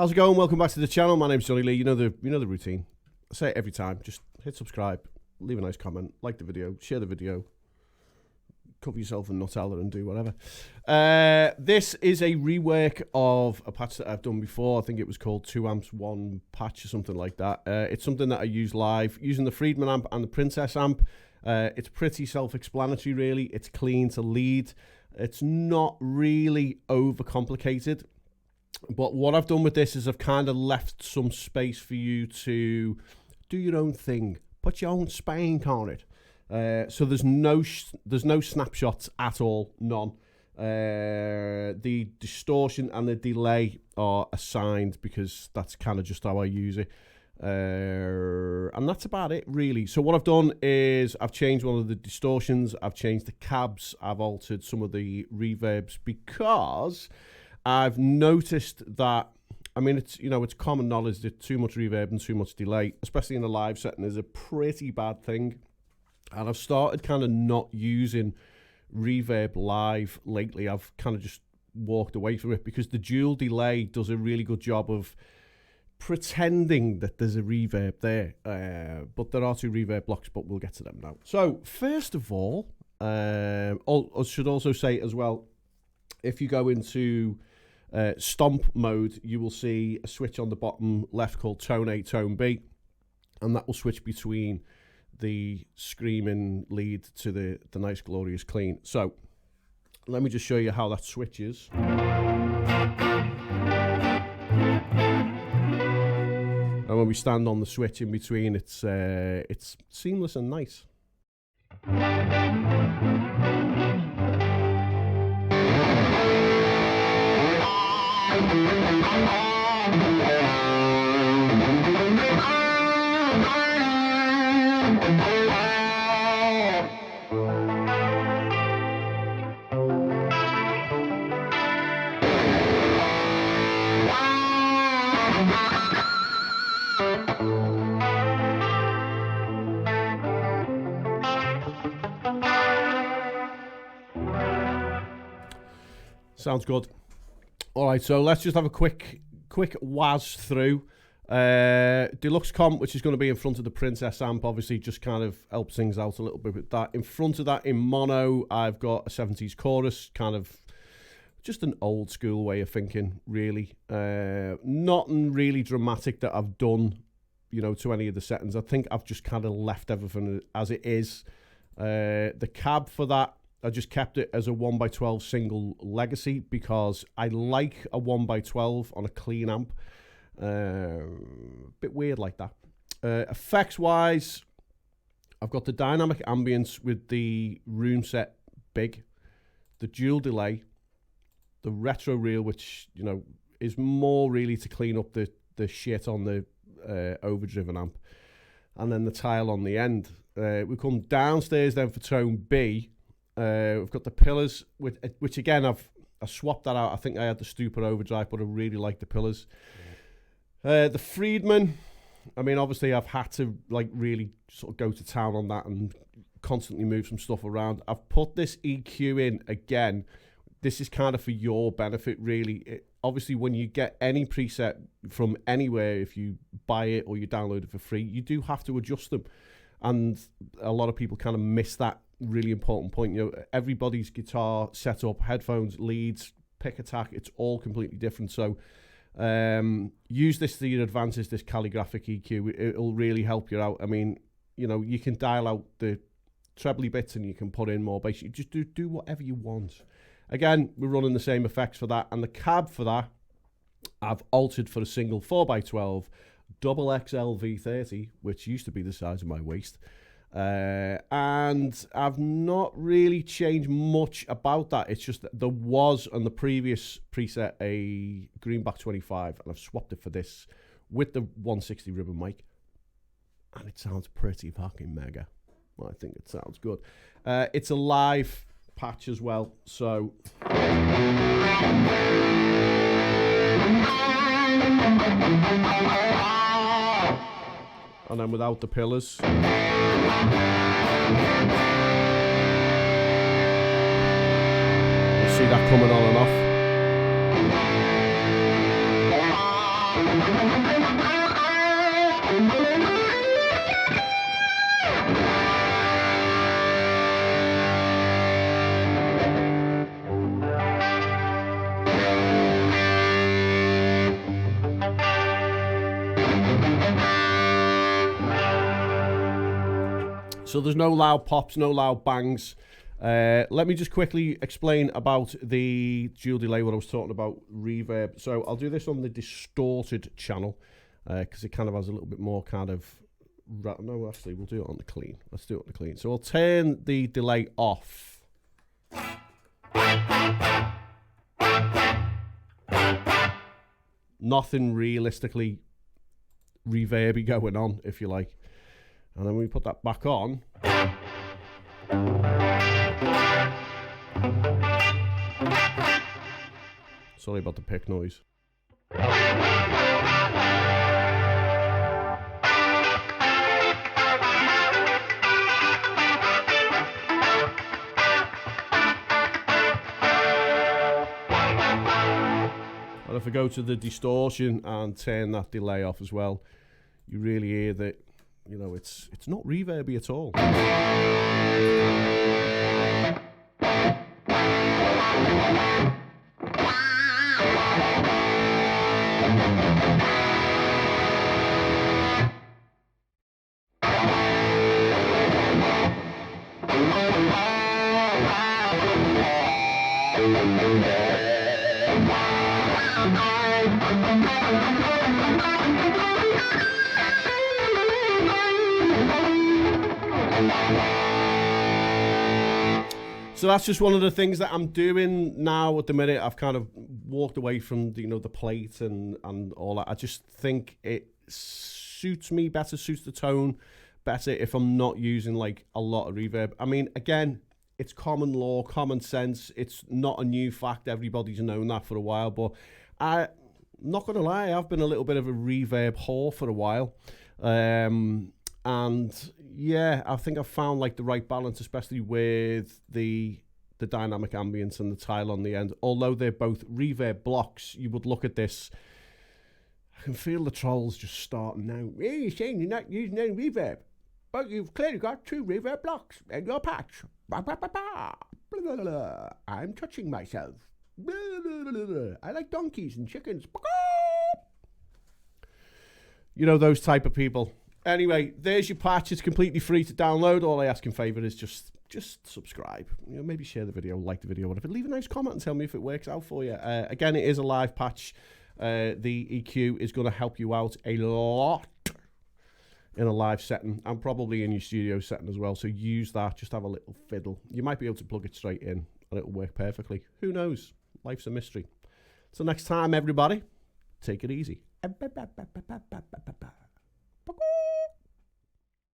How's it going? Welcome back to the channel. My name's Johnny Lee. You know the routine. I say it every time. Just hit subscribe, leave a nice comment, like the video, share the video, cover yourself in Nutella and do whatever. This is a rework of a patch that I've done before. I think it was called 2 amps 1 patch or something like that. It's something that I use live using the Friedman amp and the Princess amp. It's pretty self-explanatory, really. It's clean to lead. It's not really overcomplicated. But what I've done with this is I've kind of left some space for you to do your own thing, put your own spank on it. So there's no snapshots at all, none. The distortion and the delay are assigned because that's kind of just how I use it. And that's about it, really. So what I've done is I've changed one of the distortions, I've changed the cabs, I've altered some of the reverbs because I've noticed that, I mean, it's common knowledge that too much reverb and too much delay, especially in a live setting, is a pretty bad thing. And I've started kind of not using reverb live lately. I've kind of just walked away from it because the dual delay does a really good job of pretending that there's a reverb there. But there are 2 reverb blocks, but we'll get to them now. So first of all, I should also say as well, if you go into stomp mode, you will see a switch on the bottom left called tone A, tone B, and that will switch between the screaming lead to the nice glorious clean. So let me just show you how that switches. And when we stand on the switch in between, it's seamless and nice. Sounds good. All right, so let's just have a quick whiz through. Deluxe comp, which is going to be in front of the Princess amp, obviously just kind of helps things out a little bit with that. In front of that, in mono, I've got a 70s chorus, kind of just an old school way of thinking, really. Nothing really dramatic that I've done, to any of the settings. I think I've just kind of left everything as it is. The cab for that, I just kept it as a 1x12 single legacy because I like a 1x12 on a clean amp. Bit weird like that. Effects wise, I've got the dynamic ambience with the room set big, the dual delay, the retro reel, which is more really to clean up the shit on the overdriven amp, and then the tile on the end. We come downstairs then for tone B. We've got the pillars, which again I swapped that out. I think I had the stupid overdrive, but I really like the pillars. The Friedman, I mean, obviously I've had to really sort of go to town on that and constantly move some stuff around. I've put this EQ in again. This is kind of for your benefit, really. Obviously, when you get any preset from anywhere, if you buy it or you download it for free, you do have to adjust them. And a lot of people kind of miss that really important point. Everybody's guitar setup, headphones, leads, pick attack, it's all completely different. So use this to your advantage, this calligraphic EQ. It'll really help you out. I mean, you can dial out the trebly bits and you can put in more bass. You just do whatever you want. Again, we're running the same effects for that, and the cab for that I've altered for a single 4x12 double XL V30, which used to be the size of my waist. And I've not really changed much about that. It's just that there was on the previous preset a Greenback 25, and I've swapped it for this with the 160 ribbon mic, and it sounds pretty fucking mega. I think it sounds good. It's a live patch as well, so and then without the pillars. You see that coming on and off. So there's no loud pops, no loud bangs. Let me just quickly explain about the dual delay, what I was talking about, reverb. So I'll do this on the distorted channel because it kind of has a little bit more kind of... No, actually, we'll do it on the clean. Let's do it on the clean. So I'll turn the delay off. Nothing realistically reverby going on, if you like. And then we put that back on. Sorry about the pick noise. And if I go to the distortion and turn that delay off as well, you really hear that, you know, it's not reverby at all. So that's just one of the things that I'm doing now at the minute. I've kind of walked away from the, you know, the plate and all that. I just think it suits me better, suits the tone better if I'm not using like a lot of reverb. I mean, again, it's common law, common sense. It's not a new fact. Everybody's known that for a while, but I'm not going to lie, I've been a little bit of a reverb whore for a while. And yeah, I think I've found like the right balance, especially with the dynamic ambience and the tile on the end. Although they're both reverb blocks, you would look at this, I can feel the trolls just starting now. Yeah, you're saying you're not using any reverb, but you've clearly got 2 reverb blocks in your patch. Bah, bah, bah, bah. Blah, blah, blah, blah. I'm touching myself. Blah, blah, blah, blah. I like donkeys and chickens. You know, those type of people. Anyway, there's your patch. It's completely free to download. All I ask in favour is just subscribe. You know, maybe share the video, like the video, whatever. Leave a nice comment and tell me if it works out for you. Again, it is a live patch. The EQ is going to help you out a lot in a live setting and probably in your studio setting as well. So use that. Just have a little fiddle. You might be able to plug it straight in and it'll work perfectly. Who knows? Life's a mystery. So next time, everybody, take it easy.